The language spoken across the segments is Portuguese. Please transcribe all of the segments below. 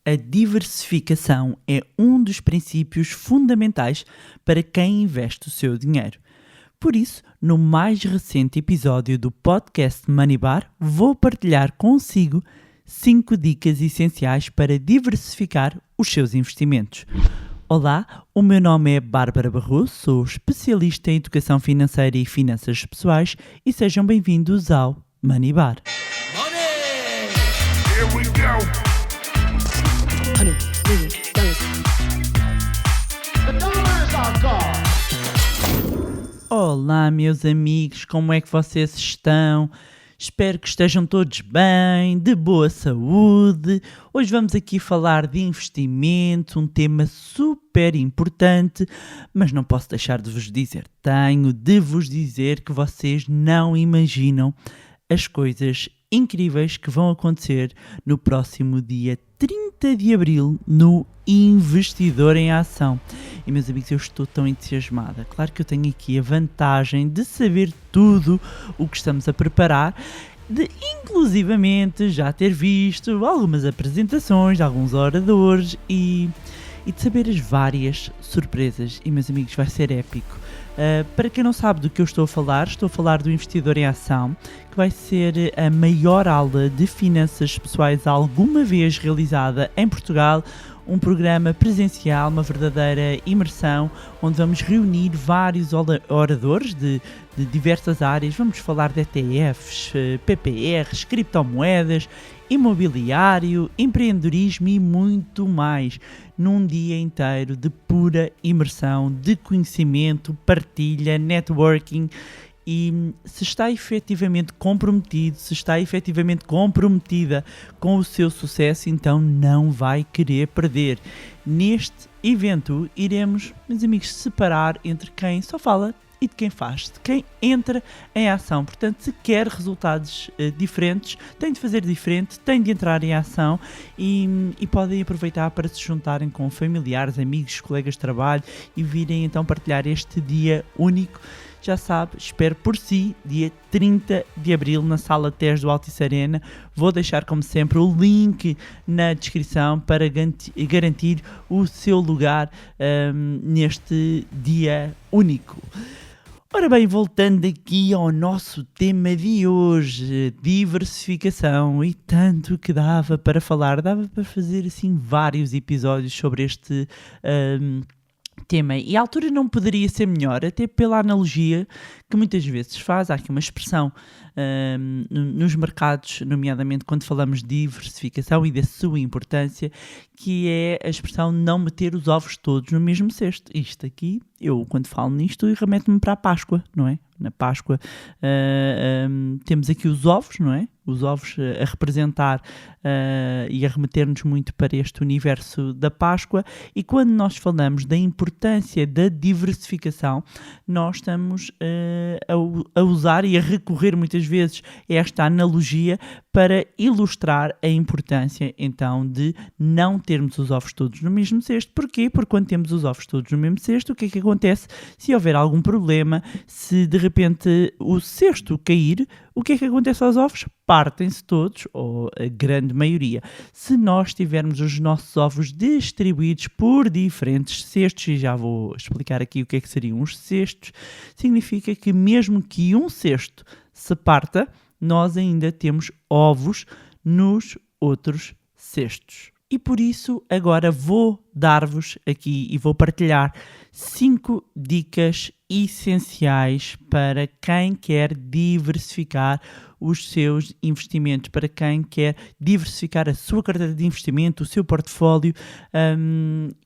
A diversificação é um dos princípios fundamentais para quem investe o seu dinheiro. Por isso, no mais recente episódio do podcast Money Bar, vou partilhar consigo 5 dicas essenciais para diversificar os seus investimentos. Olá, o meu nome é Bárbara Barroso, sou especialista em educação financeira e finanças pessoais e sejam bem-vindos ao Money Bar. Money! Here we go! The dollar is our God. Olá, meus amigos, como é que vocês estão? Espero que estejam todos bem, de boa saúde. Hoje vamos aqui falar de investimento, um tema super importante, mas não posso deixar de vos dizer, tenho de vos dizer que vocês não imaginam as coisas incríveis que vão acontecer no próximo dia 30 de Abril no Investidor em Ação. E meus amigos, eu estou tão entusiasmada. Claro que eu tenho aqui a vantagem de saber tudo o que estamos a preparar, de inclusivamente já ter visto algumas apresentações de alguns oradores e de saber as várias surpresas. E meus amigos, vai ser épico. Para quem não sabe do que eu estou a falar do Investidor em Ação, que vai ser a maior aula de finanças pessoais alguma vez realizada em Portugal, um programa presencial, uma verdadeira imersão, onde vamos reunir vários oradores de diversas áreas. Vamos falar de ETFs, PPRs, criptomoedas, imobiliário, empreendedorismo e muito mais, num dia inteiro de pura imersão, de conhecimento, partilha, networking. E se está efetivamente comprometido, se está efetivamente comprometida com o seu sucesso, então não vai querer perder. Neste evento iremos, meus amigos, separar entre quem só fala e de quem faz, de quem entra em ação. Portanto, se quer resultados diferentes, tem de fazer diferente, tem de entrar em ação e podem aproveitar para se juntarem com familiares, amigos, colegas de trabalho e virem então partilhar este dia único. Já sabe, espero por si, dia 30 de Abril, na Sala TES do Altice Arena. Vou deixar, como sempre, o link na descrição para garantir o seu lugar neste dia único. Ora bem, voltando aqui ao nosso tema de hoje, diversificação, e tanto que dava para falar, dava para fazer assim vários episódios sobre este tema, e a altura não poderia ser melhor, até pela analogia que muitas vezes faz. Há aqui uma expressão nos mercados, nomeadamente quando falamos de diversificação e da sua importância, que é a expressão não meter os ovos todos no mesmo cesto. Isto aqui, eu quando falo nisto, remeto-me para a Páscoa, não é? Na Páscoa temos aqui os ovos, não é? Os ovos a representar e a remeter-nos muito para este universo da Páscoa, e quando nós falamos da importância da diversificação, nós estamos a usar e a recorrer muitas vezes a esta analogia para ilustrar a importância então de não termos os ovos todos no mesmo cesto. Porquê? Porque quando temos os ovos todos no mesmo cesto, o que é que acontece? Se houver algum problema, se de repente o cesto cair, o que é que acontece aos ovos? Partem-se todos, ou a grande maioria. Se nós tivermos os nossos ovos distribuídos por diferentes cestos, e já vou explicar aqui o que é que seriam os cestos, significa que mesmo que um cesto se parta, nós ainda temos ovos nos outros cestos. E por isso agora vou dar-vos aqui e vou partilhar 5 dicas essenciais para quem quer diversificar os seus investimentos, para quem quer diversificar a sua carteira de investimento, o seu portfólio,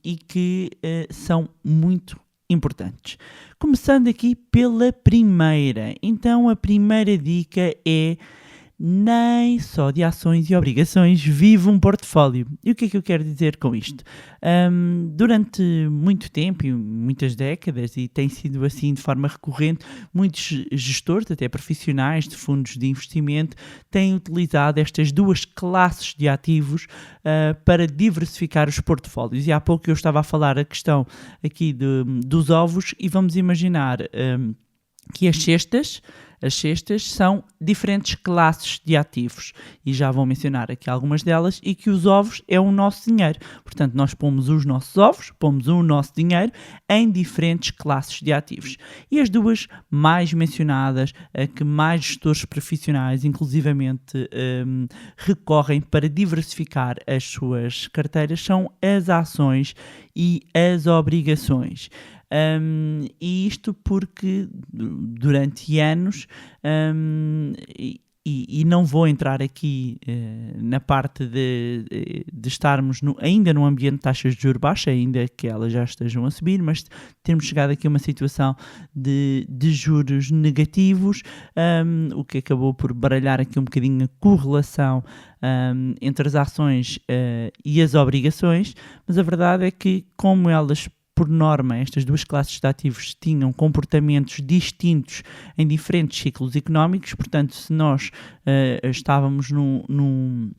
e que são muito importantes. Começando aqui pela primeira. Então a primeira dica é: nem só de ações e obrigações vive um portfólio. E o que é que eu quero dizer com isto? Durante muito tempo e muitas décadas, e tem sido assim de forma recorrente, muitos gestores, até profissionais de fundos de investimento, têm utilizado estas duas classes de ativos para diversificar os portfólios. E há pouco eu estava a falar a questão aqui dos ovos, e vamos imaginar que as cestas são diferentes classes de ativos e já vou mencionar aqui algumas delas, e que os ovos é o nosso dinheiro. Portanto, nós pomos os nossos ovos, pomos o nosso dinheiro em diferentes classes de ativos. E as duas mais mencionadas, a que mais gestores profissionais, inclusivamente, recorrem para diversificar as suas carteiras, são as ações e as obrigações. E isto porque durante anos, e não vou entrar aqui na parte de estarmos ainda num ambiente de taxas de juros baixas, ainda que elas já estejam a subir, mas termos chegado aqui a uma situação de juros negativos, o que acabou por baralhar aqui um bocadinho a correlação entre as ações e as obrigações, mas a verdade é que, como elas por norma, estas duas classes de ativos tinham comportamentos distintos em diferentes ciclos económicos, portanto, se nós estávamos num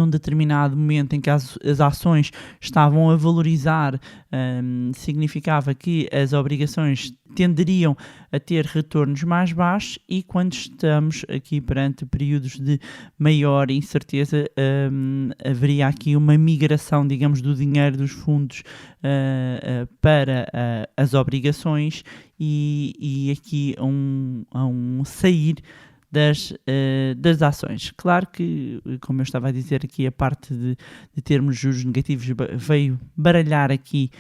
determinado momento em que as ações estavam a valorizar, significava que as obrigações tenderiam a ter retornos mais baixos, e quando estamos aqui perante períodos de maior incerteza, haveria aqui uma migração, digamos, do dinheiro dos fundos para as obrigações, e aqui a um sair das ações. Claro que, como eu estava a dizer aqui, a parte de termos juros negativos veio baralhar aqui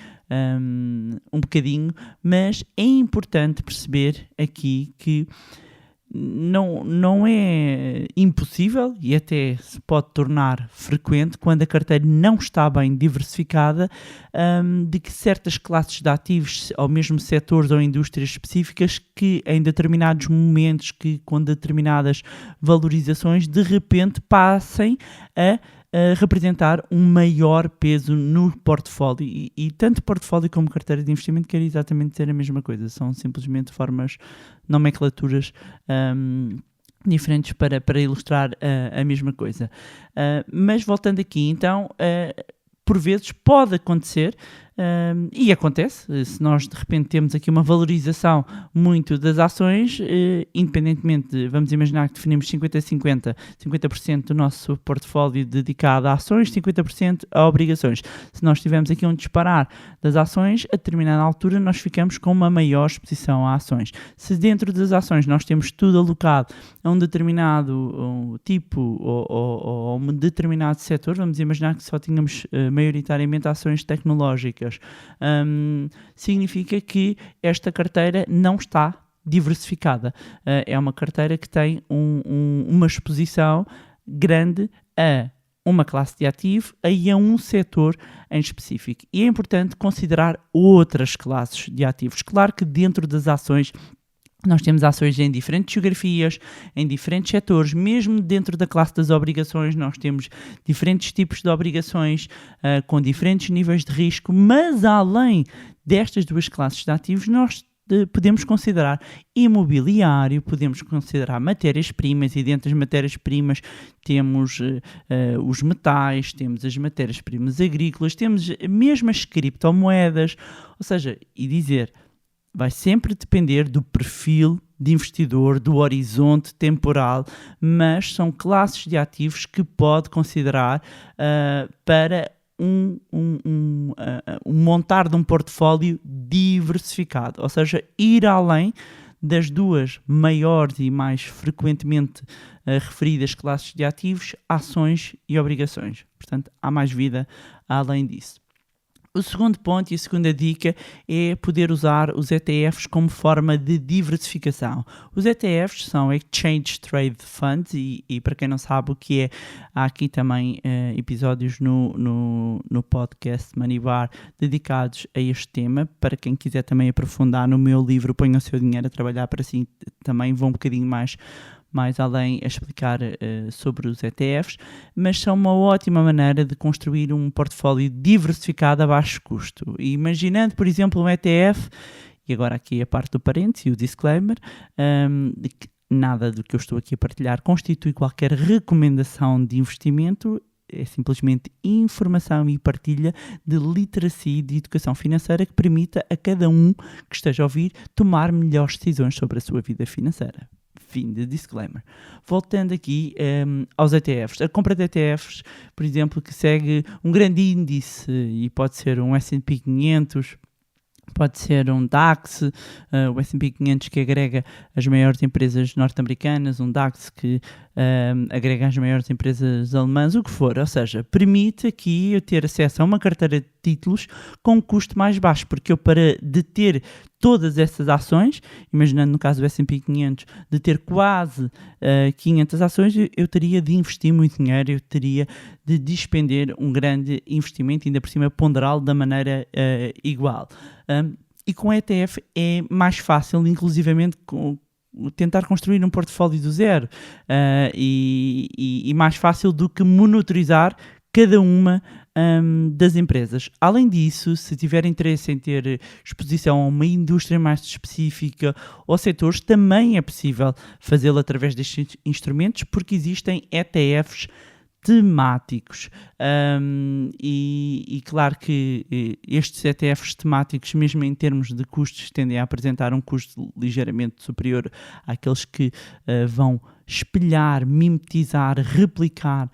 um bocadinho, mas é importante perceber aqui que não é impossível, e até se pode tornar frequente, quando a carteira não está bem diversificada, de que certas classes de ativos, ou mesmo setores ou indústrias específicas, que em determinados momentos, que com determinadas valorizações, de repente passem a representar um maior peso no portfólio, e tanto portfólio como carteira de investimento quer exatamente dizer a mesma coisa, são simplesmente formas, nomenclaturas diferentes para ilustrar a mesma coisa. Mas voltando aqui, então, por vezes pode acontecer, e acontece, se nós de repente temos aqui uma valorização muito das ações, independentemente, vamos imaginar que definimos 50-50, 50% do nosso portfólio dedicado a ações, 50% a obrigações. Se nós tivermos aqui um disparar das ações, a determinada altura nós ficamos com uma maior exposição a ações. Se dentro das ações nós temos tudo alocado a um determinado tipo ou um determinado setor, vamos imaginar que só tínhamos maioritariamente ações tecnológicas, significa que esta carteira não está diversificada. É uma carteira que tem uma exposição grande a uma classe de ativo e a um setor em específico. E é importante considerar outras classes de ativos. Claro que dentro das ações nós temos ações em diferentes geografias, em diferentes setores, mesmo dentro da classe das obrigações nós temos diferentes tipos de obrigações com diferentes níveis de risco, mas além destas duas classes de ativos nós podemos considerar imobiliário, podemos considerar matérias-primas, e dentro das matérias-primas temos os metais, temos as matérias-primas agrícolas, temos mesmo as criptomoedas, ou seja, e dizer, vai sempre depender do perfil de investidor, do horizonte temporal, mas são classes de ativos que pode considerar para montar de um portfólio diversificado, ou seja, ir além das duas maiores e mais frequentemente referidas classes de ativos, ações e obrigações. Portanto, há mais vida além disso. O segundo ponto e a segunda dica é poder usar os ETFs como forma de diversificação. Os ETFs são Exchange Trade Funds e para quem não sabe o que é, há aqui também episódios no podcast Money Bar dedicados a este tema. Para quem quiser também aprofundar no meu livro Ponha o Seu Dinheiro a Trabalhar para Si, também vou um bocadinho mais além a explicar sobre os ETFs, mas são uma ótima maneira de construir um portfólio diversificado a baixo custo. E imaginando, por exemplo, um ETF, e agora aqui a parte do parênteses e o disclaimer, de que nada do que eu estou aqui a partilhar constitui qualquer recomendação de investimento, é simplesmente informação e partilha de literacia e de educação financeira que permita a cada um que esteja a ouvir tomar melhores decisões sobre a sua vida financeira. Fim de disclaimer. Voltando aqui aos ETFs. A compra de ETFs, por exemplo, que segue um grande índice e pode ser um S&P 500, pode ser um DAX, o S&P 500 que agrega as maiores empresas norte-americanas, um DAX que agrega as maiores empresas alemãs, o que for. Ou seja, permite aqui eu ter acesso a uma carteira de títulos com um custo mais baixo, porque eu, para deter todas essas ações, imaginando no caso do S&P 500, de ter quase 500 ações, eu teria de investir muito dinheiro, eu teria de despender um grande investimento, ainda por cima ponderá-lo da maneira igual. E com ETF é mais fácil, inclusivamente, tentar construir um portfólio do zero e mais fácil do que monitorizar cada uma das empresas. Além disso, se tiver interesse em ter exposição a uma indústria mais específica ou setores, também é possível fazê-lo através destes instrumentos, porque existem ETFs temáticos. E claro que estes ETFs temáticos, mesmo em termos de custos, tendem a apresentar um custo ligeiramente superior àqueles que vão espelhar, mimetizar, replicar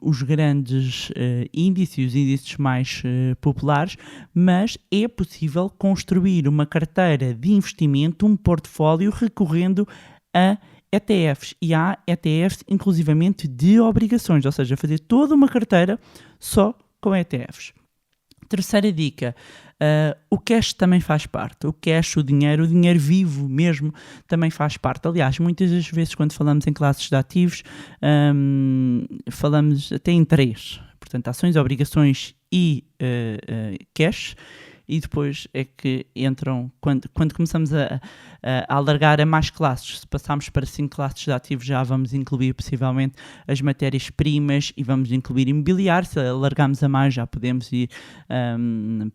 os grandes índices, os índices mais populares, mas é possível construir uma carteira de investimento, um portfólio recorrendo a ETFs, e há ETFs inclusivamente de obrigações, ou seja, fazer toda uma carteira só com ETFs. Terceira dica, o cash também faz parte. O cash, o dinheiro vivo mesmo, também faz parte. Aliás, muitas das vezes quando falamos em classes de ativos, falamos até em três. Portanto, ações, obrigações e cash. E depois é que entram, quando começamos a alargar a mais classes, se passarmos para 5 classes de ativos, já vamos incluir possivelmente as matérias-primas e vamos incluir imobiliário. Se alargarmos a mais, já podemos ir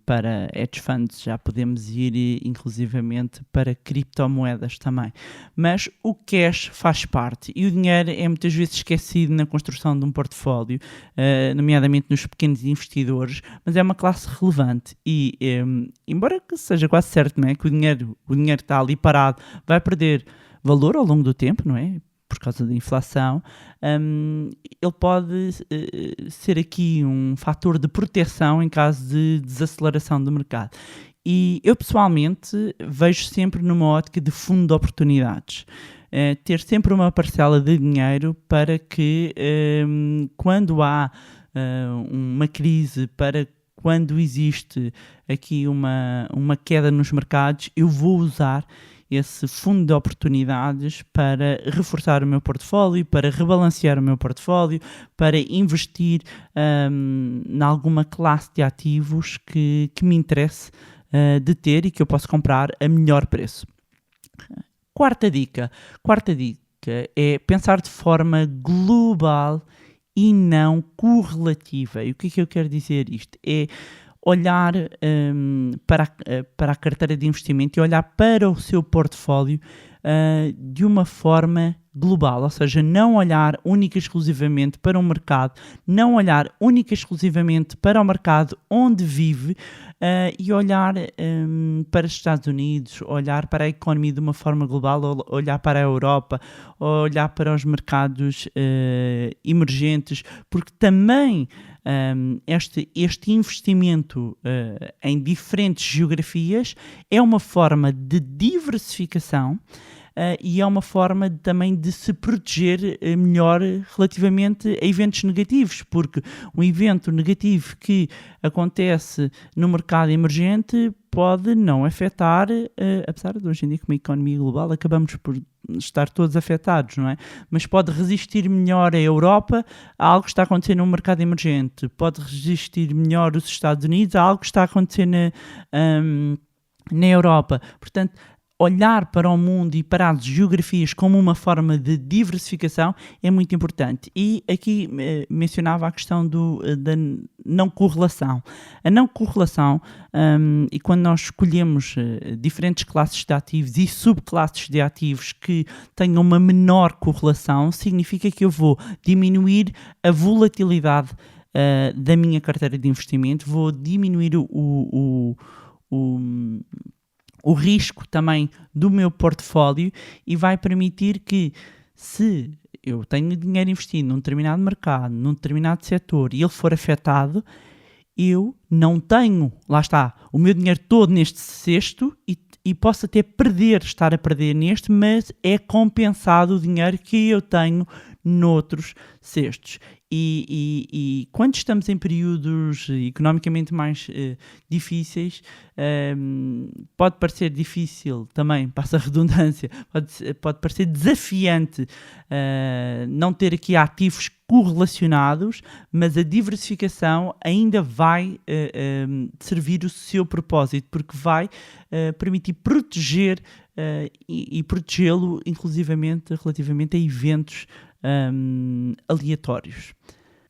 para hedge funds, já podemos ir inclusivamente para criptomoedas também. Mas o cash faz parte e o dinheiro é muitas vezes esquecido na construção de um portfólio, nomeadamente nos pequenos investidores, mas é uma classe relevante e embora que seja quase certo, não é, que o dinheiro está ali parado, vai perder valor ao longo do tempo, não é? Por causa da inflação, ele pode ser aqui um fator de proteção em caso de desaceleração do mercado. E eu pessoalmente vejo sempre numa ótica de fundo de oportunidades. Ter sempre uma parcela de dinheiro para que quando há uma crise, para quando existe aqui uma queda nos mercados, eu vou usar esse fundo de oportunidades para reforçar o meu portfólio, para rebalancear o meu portfólio, para investir em alguma classe de ativos que me interesse de ter e que eu posso comprar a melhor preço. Quarta dica é pensar de forma global e não correlativa. E o que é que eu quero dizer isto? É olhar para a carteira de investimento e olhar para o seu portfólio de uma forma global, ou seja, não olhar única e exclusivamente para um mercado, não olhar única e exclusivamente para o mercado onde vive e olhar para os Estados Unidos, olhar para a economia de uma forma global, olhar para a Europa, olhar para os mercados emergentes, porque também este investimento em diferentes geografias é uma forma de diversificação e é uma forma também de se proteger melhor relativamente a eventos negativos, porque um evento negativo que acontece no mercado emergente pode não afetar, apesar de hoje em dia com a economia global acabamos por estar todos afetados, não é? Mas pode resistir melhor a Europa a algo que está acontecendo no mercado emergente, pode resistir melhor os Estados Unidos a algo que está acontecendo na Europa. Portanto, olhar para o mundo e para as geografias como uma forma de diversificação é muito importante. E aqui mencionava a questão da não correlação. A não correlação, e quando nós escolhemos diferentes classes de ativos e subclasses de ativos que tenham uma menor correlação, significa que eu vou diminuir a volatilidade da minha carteira de investimento, vou diminuir o risco também do meu portfólio e vai permitir que, se eu tenho dinheiro investido num determinado mercado, num determinado setor e ele for afetado, eu não tenho, lá está, o meu dinheiro todo neste cesto e posso até estar a perder neste, mas é compensado o dinheiro que eu tenho noutros cestos. E quando estamos em períodos economicamente mais difíceis, pode parecer difícil também, passa a redundância, pode parecer desafiante não ter aqui ativos correlacionados, mas a diversificação ainda vai servir o seu propósito, porque vai permitir proteger e protegê-lo inclusivamente relativamente a eventos aleatórios.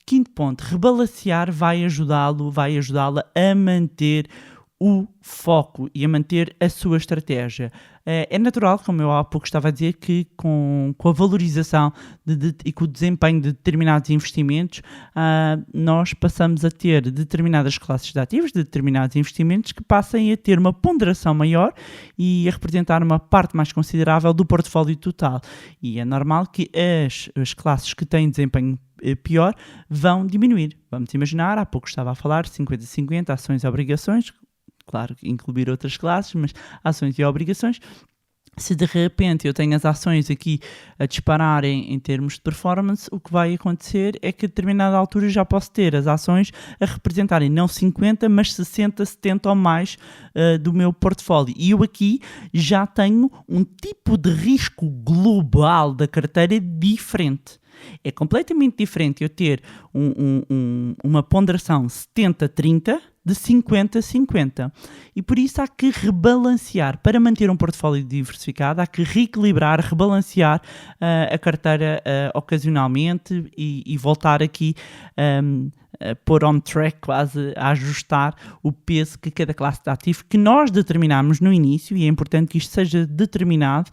Quinto ponto, rebalancear vai ajudá-la a manter o foco e a manter a sua estratégia. É natural, como eu há pouco estava a dizer, que com a valorização e com o desempenho de determinados investimentos, nós passamos a ter determinadas classes de ativos, de determinados investimentos que passem a ter uma ponderação maior e a representar uma parte mais considerável do portfólio total. E é normal que as classes que têm desempenho pior vão diminuir. Vamos imaginar, há pouco estava a falar 50-50, ações e obrigações, claro, incluir outras classes, mas ações e obrigações. Se de repente eu tenho as ações aqui a dispararem em termos de performance, o que vai acontecer é que a determinada altura já posso ter as ações a representarem não 50, mas 60, 70 ou mais do meu portfólio. E eu aqui já tenho um tipo de risco global da carteira diferente. É completamente diferente eu ter uma ponderação 70-30 de 50-50. E por isso há que rebalancear. Para manter um portfólio diversificado, há que reequilibrar, rebalancear a carteira ocasionalmente e voltar aqui a pôr on track, quase a ajustar o peso que cada classe de ativo que nós determinamos no início, e é importante que isto seja determinado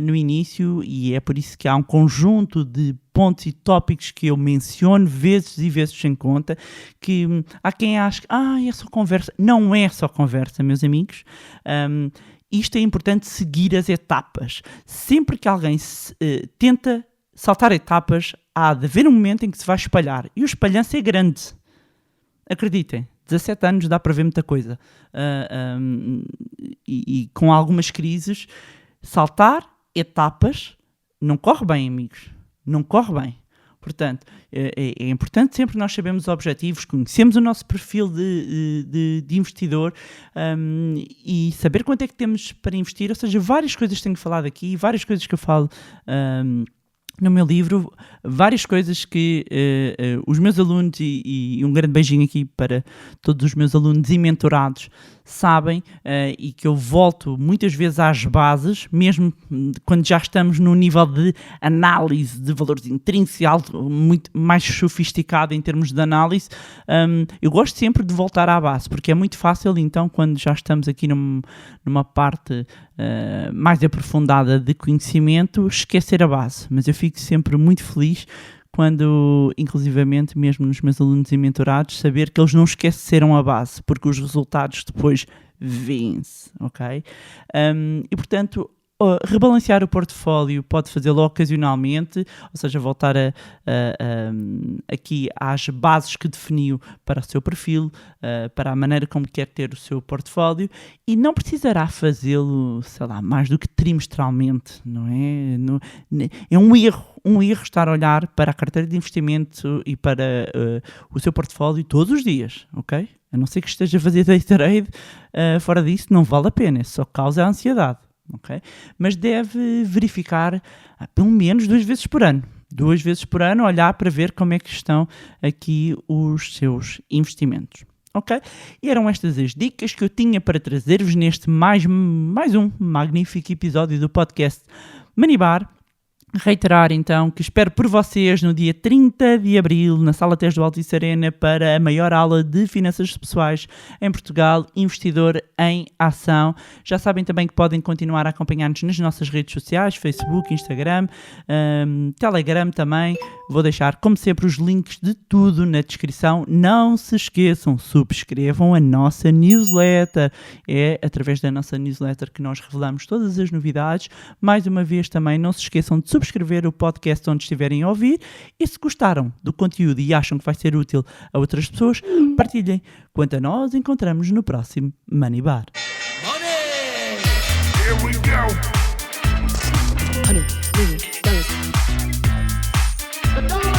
no início, e é por isso que há um conjunto de pontos e tópicos que eu menciono vezes e vezes sem conta, que há quem ache que é só conversa. Não é só conversa, meus amigos. Isto é importante, seguir as etapas. Sempre que alguém tenta saltar etapas, há de haver um momento em que se vai espalhar. E o espalhanço é grande. Acreditem, 17 anos dá para ver muita coisa. E com algumas crises, saltar etapas não corre bem, amigos. Não corre bem. Portanto, é importante sempre nós sabermos os objetivos, conhecemos o nosso perfil de investidor e saber quanto é que temos para investir. Ou seja, várias coisas que tenho falado aqui, várias coisas que eu falo no meu livro, várias coisas que os meus alunos, e um grande beijinho aqui para todos os meus alunos e mentorados, sabem, e que eu volto muitas vezes às bases, mesmo quando já estamos num nível de análise de valores intrínsecos, muito mais sofisticado em termos de análise. Eu gosto sempre de voltar à base, porque é muito fácil, então, quando já estamos aqui numa parte mais aprofundada de conhecimento, esquecer a base. Mas eu fico sempre muito feliz quando, inclusivamente, mesmo nos meus alunos e mentorados, saber que eles não esqueceram a base, porque os resultados depois vêm-se, ok? E, portanto, rebalancear o portfólio pode fazê-lo ocasionalmente, ou seja, voltar aqui às bases que definiu para o seu perfil, para a maneira como quer ter o seu portfólio, e não precisará fazê-lo, sei lá, mais do que trimestralmente, não é? É um erro estar a olhar para a carteira de investimento e para o seu portfólio todos os dias, ok? A não ser que esteja a fazer day trade, fora disso não vale a pena, só causa ansiedade. Okay? Mas deve verificar pelo menos 2 vezes por ano. 2 vezes por ano, olhar para ver como é que estão aqui os seus investimentos. ok? E eram estas as dicas que eu tinha para trazer-vos neste mais um magnífico episódio do podcast Money Bar. Reiterar então que espero por vocês no dia 30 de Abril na Sala TES do Altice Arena para a maior aula de finanças pessoais em Portugal, Investidor em Ação. Já sabem também que podem continuar a acompanhar-nos nas nossas redes sociais, Facebook, Instagram, Telegram também. Vou deixar, como sempre, os links de tudo na descrição. Não se esqueçam, subscrevam a nossa newsletter. É através da nossa newsletter que nós revelamos todas as novidades. Mais uma vez também, não se esqueçam de subscrever o podcast onde estiverem a ouvir. E se gostaram do conteúdo e acham que vai ser útil a outras pessoas, partilhem. Quanto a nós, encontramos no próximo Money Bar. Money! Here we go! The dollar